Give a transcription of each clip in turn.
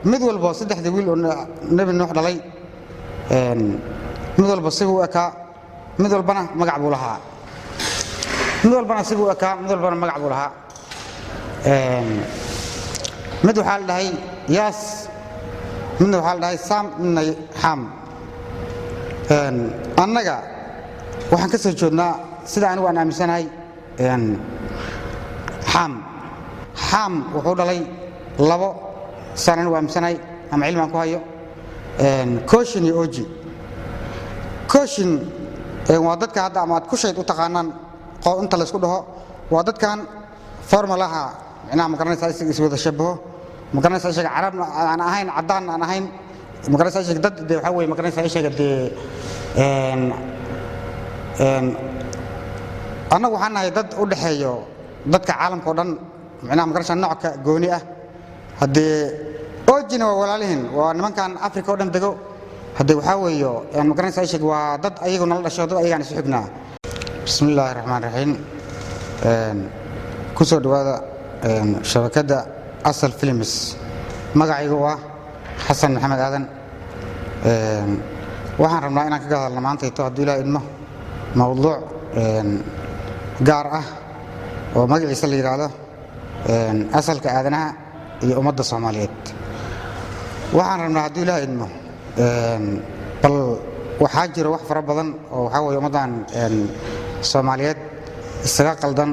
mid walba saddexda wiil oo nabi nuux dhalay mid walba si uu ekaa mid walbana magac buu lahaa mid walbana si uu ekaa mid walbana magac buu lahaa mid waxa la dhahay yaas midna waxa la dhahay sam midna ham annaga waxaan ka soo joodnaa sida anigu aan aaminsanahay ham wuxuu dhalay labo sano anigu aaminsanahay ama cilmi aan ku hayo koshin iyo oji koshin waa dadka hadda ama aad ku shayd u taqaanaan inta la isku dhaho waa dadkan formulaha macnaha ma garanaysaa is wada shabaho ma garanaysaa isaga carab aan ahayn cadaan aan ahayn ma garanaysaa isaga dad waxa weeye ma garanaysaa isaga annagu waxaan nahay dad u dhaxeeyo dadka caalamka oo dhan macnaha ma garanaysaa nooc ka gooni ah haddii ojina waa walaalihin waa nimankan afrika oo dhan dego haddii waxaa weeyo ma garanaysaa isaga waa dad ayagu nala dhasho dad ayagaan isu xignaa bismillaahi raxmaan raxiim ku soo dhawaada shabakadda asal films magacaygu waa xasan maxamed aadan waxaan rabnaa inaan kaga hadalno maantayto hadduu ilaaha idmo mawduuc gaar ah oo magaciisa la yidhaahdo asalka aadanaha iyo ummadda soomaaliyeed waxaan rabnaa hadduu ilaaha idmo bal waxaa jira wax fara badan oo waxaa weeye ummaddan soomaaliyeed isaga qaldan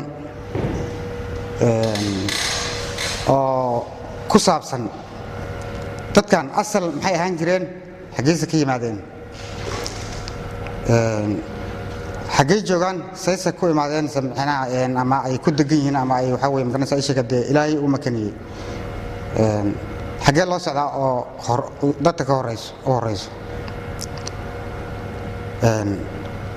oo ku saabsan dadkan asal maxay ahaan jireen xaggeesa ka yimaadeen xaggey joogaan sayse ku imaadeen ama ay ku degan yihiin ama ay waxaa weye magaranaysaa ishaga dee ilaahay u makaniyey xaggee loo socdaa oo dadka ka horeyso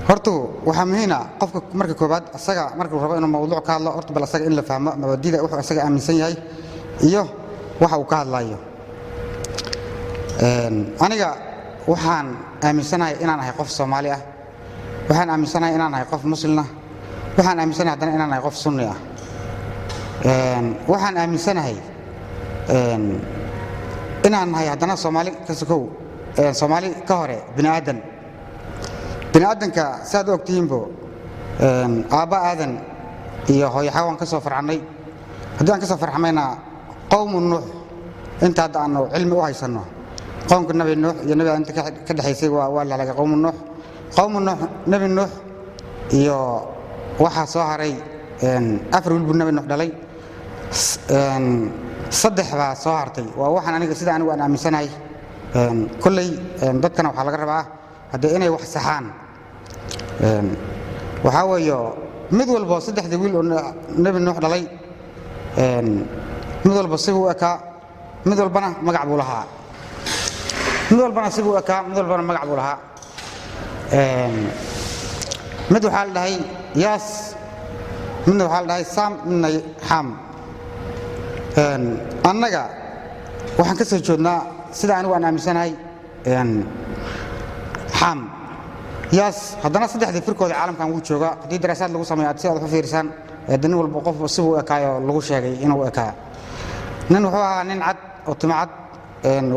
horta waxaa muhiima qofka marka koobaad asaga markuu rabo inuu mawduuc ka hadlo horta bal asaga in la fahmo mabaadida wuxuu asaga aaminsan yahay iyo waxa uu ka hadlayo aniga waxaan aaminsanahay inaan ahay qof Soomaali ah waxaan aaminsanahay inaan ahay qof muslim ah waxaan aaminsanahay haddana inaan ahay qof sunni ah waxaan aaminsanahay inaan ahay haddana Soomaali ka sokow Soomaali ka hore bini'aadanka saad ogtiinbo aabba aadan iyo hooyo xawaan ka soo farxanay haddii aan ka soo farxamayna qowmu nuux inta hadda aanu cilmi u haysanno qowmka nabi nuux iyo nabi inta ka dhaxaysay waa la laga qowmu nuux nabi nuux iyo waxaa soo haray afar wiil buu nabi nuux dhalay saddex baa soo hartay waa waxaan aniga sida anigu aan aaminsanahay kulley dadkana waxaa laga rabaa haddii inay wax saxaan waxaa weeyo mid walba saddexda wiil oo nabi nuux dhalay mid walba si uu ekaa mid walbana magac buu lahaa mid walbana si uu ekaa mid walbana magac buu lahaa mid waxaa la dhahay yaas midna waxaa la dhahay sam midna ham annaga waxaan ka soo joodnaa sida anigu aan aaminsanahay ham yaas haddana saddexdii firkooda caalamkan wuu joogaa haddii daraasaad lagu sameeyo aad si aad u fiirsaan nin walba qof si uu ekaayo lagu sheegay inuu ekaa nin wuxuu ahaa nin cad oo timo cad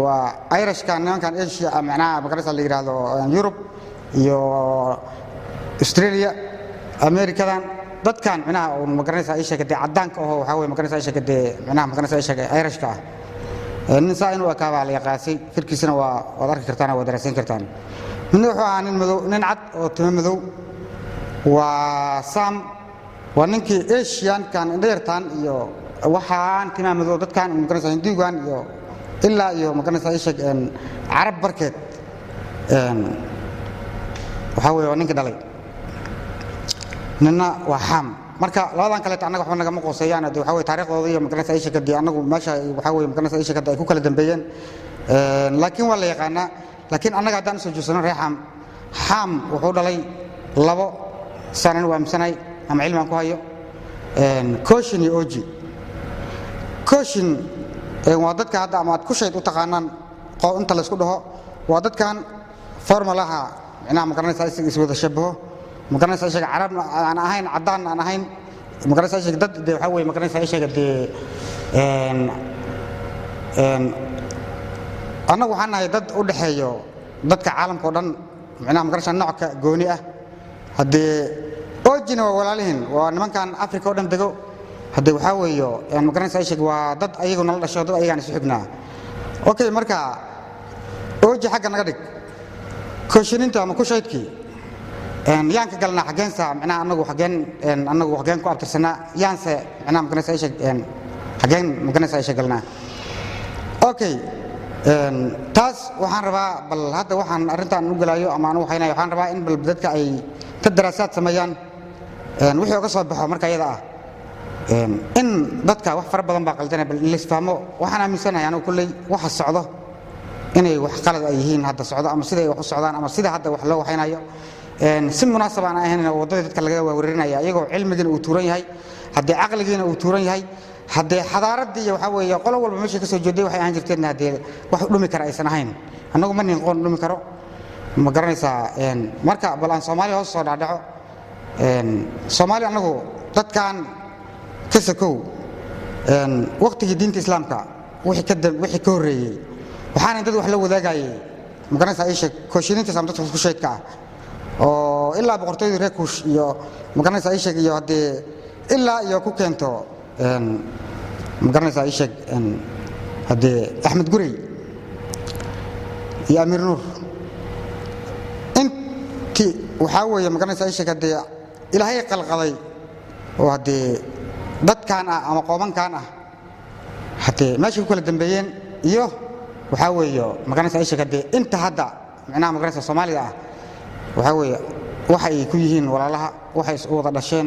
waa irishka nimankan asia macnaha magarasa la yidhaahdo yurub iyo australia amerikadan dadkan macnaha oo magaranaysaa ishaga dee caddaanka ahoo waxaa weye magaranaysaa ishaga dee macnaha magaranaysaa ishaga irishka ah nin saa inuu ekaa baa la yaqaasay firkiisana waad arki kartaan waad daraasayn kartaan midna wuxuu ahaa nin madow nin cad oo timo madow waa sam waa ninkii asiankan indhayartaan iyo waxaan timaa madow dadkan magaranaysaa hindigan iyo ilaa iyo magaranaysaa ishag carab barkeed waxaa weye waa ninka dhalay ninna waa ham marka labadan kaleeto annaga waxba nagama qoseeyaan de waxaa weye taariikhdooda iyo magaranaysaa ishag dee annagu meesha waxaa weye magaranaysaa ishag ay ku kala dambeeyeen laakiin waa la yaqaanaa laakiin annaga haddaan usoo joogsano reer ham wuxuu dhalay labo saan anigu aaminsanahay ama cilmi aan ku hayo koshin iyo oji koshin waa dadka hadda ama aad ku shayd u taqaanaan inta la isku dhaho waa dadkan formulaha macnaha magaranaysaa isaga is wada shabaho magaranaysaa isaga carab aan ahayn cadaan aan ahayn magaranaysaa isaga dad dee waxaa weye magaranaysaa isaga dee annagu waxaan nahay dad u dhaxeeyo dadka caalamka oo dhan macnaha magarasha nooc gooni ah haddii oojina waa walaalihiin waa nimankan Afrika oo dhan dego haddii waxa weeyo magaranaysa ay sheeg waa dad ayagu nala dhasho dad ayagaan isu xignaa okay marka ooji xagga naga dhig kooshininta ama ku shaydkii yaan ka galnaa xageensa macnaha annagu xageen ku abtirsanaa yaanse macnaha magaranaysa ay sheeg xageen magaranaysa ay sheeg galnaa okay taas waxaan rabaa bal hadda waxaan arintan u galaayo ama anu waxaan rabaa in bal dadka ay ka daraasaad sameeyaan wixii uga soo baxo marka iyada ah in dadka wax fara badan baa qaldanay bal la isfahmo waxaan aaminsanahay anu kulley waxa socdo inay wax qalad ay yihiin hadda socdo ama sida ay wax u socdaan ama sida hadda wax loo waxaynayo si munaasab aan ahayn wadada dadka laga wareerinaya iyagoo cilmigiina uu tuuran yahay haddii caqligiina uu tuuran yahay haddii xadaaradii waxa weeye qolo walba meesha ka soo jeeday waxay aan jirteen haddii wax dhumi kara aysan ahayn annagu ma nin qoon dhumi karo ma garanaysaa marka bal aan Soomaaliya hoos soo dhaadhaco Soomaaliya annagu dadkan ka sakow waqtigii diinta islaamka wixii ka horeeyay waxaan dad wax la wadaagayay ma garanaysaa ay sheeg kooshininta samdad ku sheedka oo ilaa boqortooyada reer Kuush iyo ma garanaysaa ay sheeg iyo haddii ilaa iyo ku keento ma garanaysaa ay sheeg haddii Axmed Gurey iyo Amir Nuur intii waxa weeye ma garanaysaa ay sheeg haddii ilaahay qalqaday oo haddii dadkan ama qoomankan haddii meesha ku kala dambeeyeen iyo waxa weeye ma garanaysaa ay sheeg haddii inta hadda macnaha ma garanaysaa Soomaaliya waxa weeye waxay ku yihiin walaalaha waxay isku wada dhasheen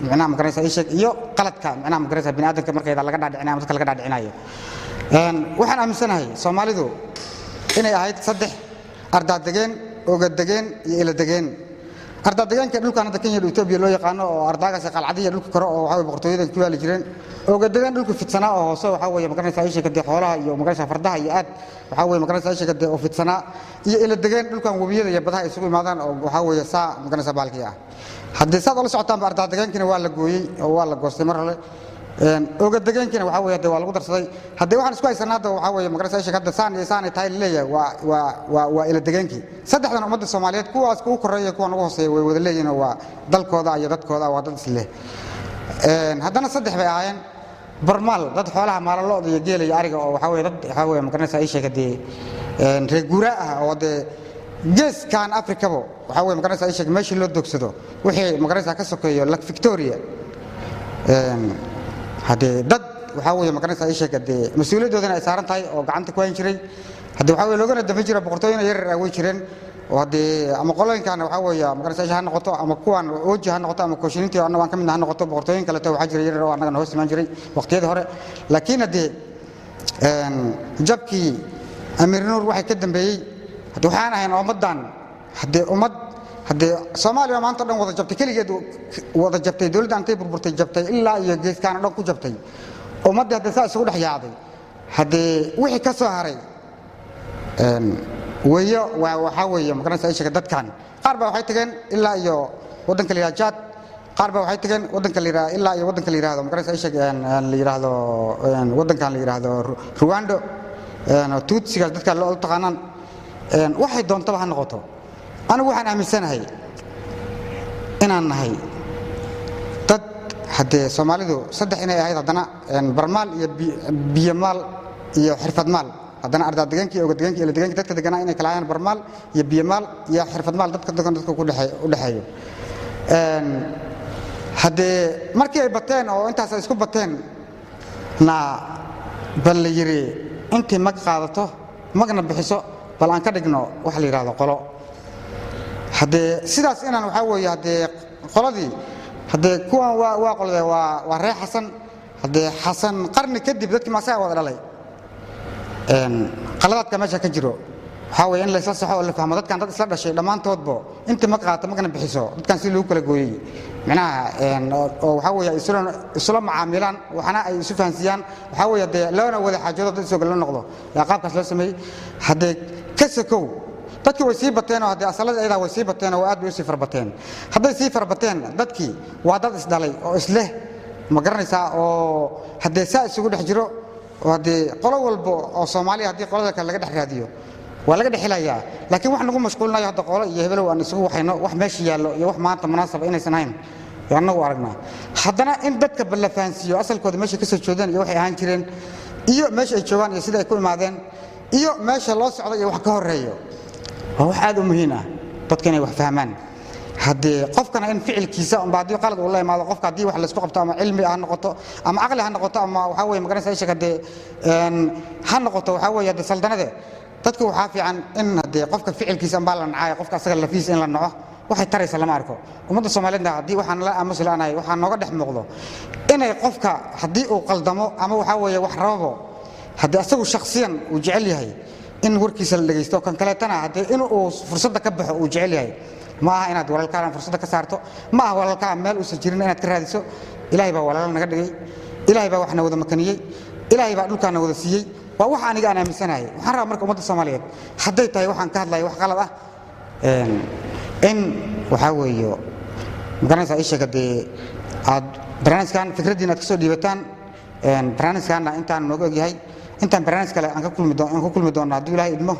macnaha ma garanaysaa ay sheeg iyo qaladka macnaha ma garanaysaa bini'aadamka markayda laga dhaadhicinayo dadka laga dhaadhicinayo waxaan aaminsanahay Soomaalidu inay ahayd saddex ardaad degeen ooga degeen iyo ila degeen ardaad degeenka dhulkan hadda Kenya iyo Ethiopia loo yaqaan oo ardaagaas qalcadiya dhulka karo oo waxa boqortooyada ku yaali jireen ooga degeen dhulka fidsanaa oo hoose waxa weeye ma garanaysaa ay sheeg haddii xoolaha iyo ma garanaysaa fardaha iyo aad waxa weeye ma garanaysaa ay sheeg haddii oo fidsanaa iyo ila degeen dhulkan wabiyada iyo badaha isugu imaadaan oo waxa weeye saa ma garanaysaa baalkii haddii saad la socotaan ardaad degeenkina waa la gooyay oo waa la goostay mar hore ooga degeenkina waxa weeye haddii waa lagu darsaday haddii waxaan isku haysanaada waxa weeye ma garanaysaa ay sheeg hadda saan iyo saan ay tahay leeyahay waa ila degeenkii saddexdan ummadda Soomaaliyeed kuwaas ku koreeyay kuwa ugu hooseeyay way wada leeyihiin waa dalkooda iyo dadkooda waa dad isle haddana saddex bay ahaayeen barmaal dad xoolaha maalalood iyo geel iyo ariga oo waxa weeye dad waxa weeye ma garanaysaa ay sheeg haddii reer guuraa oo de geeskan Afrikabo waxa weeye ma garanaysaa ay sheeg meeshii loo dogsado wixii ma garanaysaa ka sokeeyo Lake Victoria haddii dad waxa weeye ma garanaysaa ay sheeg haddii mas'uuliyadoodana ay saaran tahay oo gacanta ku hayn jiray haddii waxa weeye loogana dafin jiray boqortooyada yar way jireen oo haddii ama qoloyinkan waxa weeye ma garanaysaa ha noqoto ama kuwan ooji ha noqoto ama kooshinintii annagu aan ka mid ha noqoto boqortooyin kale waxa jiray yar oo annaga hoos iman jiray waqtiyada hore laakiin haddii jabkii Amir Nuur waxay ka dambeeyay haddii waxaan ahayn ummadan haddii ummad haddii Soomaaliya maanta dhan wada jabtay kaligeed wada jabtay dawladda intay burburtay jabtay ilaa iyo geeskan dhan ku jabtay ummadda haddii saa isugu dhaxyaaday haddii wixii ka soo haray weeyo waxa weeye ma garanaysaa ay sheeg dadkan qaar baa waxay tageen ilaa iyo wadanka la yiraahdo qaar baa waxay tageen wadanka la yiraahdo ilaa iyo wadanka la yiraahdo ma garanaysaa ay sheeg la yiraahdo wadankan la yiraahdo Rwanda Tutsiga dadka loo taqaanaan waxay doontaba ha noqoto anigu waxaan aaminsanahay inaan nahay dad haddii Soomaalidu saddex inay ahayd haddana barmaal iyo biyamaal iyo xirfadmaal haddana ardaad degeenkii ooga degeenkii ila degeenkii dadka deganaa inay kala hayaan barmaal iyo biyamaal iyo xirfadmaal dadka ku dhaxeeyo haddii markii ay bateen oo intaas ay isku bateen bal la yiri intii mag qaadato magna bixiso bal aan ka dhigno wax la yiraahdo qolo haddii sidaas inaan waxa weeye haddii qoladii haddii kuwan waa qolada waa reer Xasan haddii Xasan qarni kadib dadkii maasaa wada dhalay qaladaadka meesha ka jiro waxa weeye in la isla saxo oo la fahmo dadkan dad isla dhashay dhamaantoodba intii mag qaadato magna bixiso dadkan si loo kala gooyay macnaha oo waxa weeye isla macaamilaan waxana ay isu fahansiyaan waxa weeye de loona wada xaajado dad soo gal noqdo yaa qaabkaas loo sameeyay haddii ka sakow dadkii way sii bateen oo haddii asalada ayada way sii bateen oo aad bay u sii farbateen hadday sii farbateen dadkii waa dad isdhalay oo isleh ma garanaysaa oo haddii saa isugu dhex jiro وهذه قلوا والبو الصومالي هذه قلوا ذاك اللي قد حراديو ولا قد حلايا لكن واحد نقول مشغولنا يهذا قلوا يهبلوا أن يسووا حين واحد ماشي يروح ما أنت مناسب إني سنين يعني وارجنا حدنا إن بدك بالله فانسيو أصل كود ماشي كسر شودان يروح يهانكرين إيو ماشي يشوفان يصير يكون معدن إيو ماشي الله سعد يروح كهريو هو حاله هنا dadkana wax fahmaan hadii qofkana in ficilkiisa baadi qalad wallahi ma qofka hadii wax la isku qabto ama cilmi ah noqoto ama aqli ha noqoto ama waxa weey magaranaysa shaqade ha noqoto waxa weey hada saldanade dadku waxa fiican in hadii qofka ficilkiisa baalan caay qofka asaga lafiis in la naco waxay taraysa lama arko umada Soomaaliyeed hadii waxaan la aamus laanahay waxa nooga dhex muuqdo inay qofka hadii uu qaldamo ama waxa weey wax rabo hadii asagu shakhsiyan uu jecel yahay in warkiisa la dhageysto kan kale tan hadii inuu fursada ka baxo uu jecel yahay ma aha inaad walaalkaan fursada ka saarto ma aha walaalkaan meel uu sajirin inaad ka raadiso ilaahay baa walaal naga dhigay ilaahay baa waxna wada makaniyay ilaahay baa dhulkaana wada siiyay waa wax aniga aan aaminsanahay waxaan rabaa marka umada Soomaaliyeed haday tahay waxaan ka hadlayo wax qalad ah in waxa weeyo magaranaysa ay sheegay aad barnaamijkan fikradiina aad ka soo dhiibataan barnaamijkana intaan nooga ogyahay intaan barnaamij kale aan ku kulmi doonaa hadii ilaahay idmo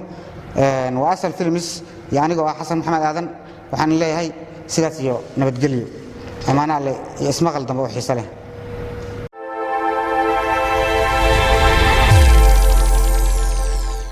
waa asal films yaani oo Xasan Maxamed Aadan waxaan leeyahay sidaas iyo nabadgelyo amaana leh isma qaldan oo xiiso leh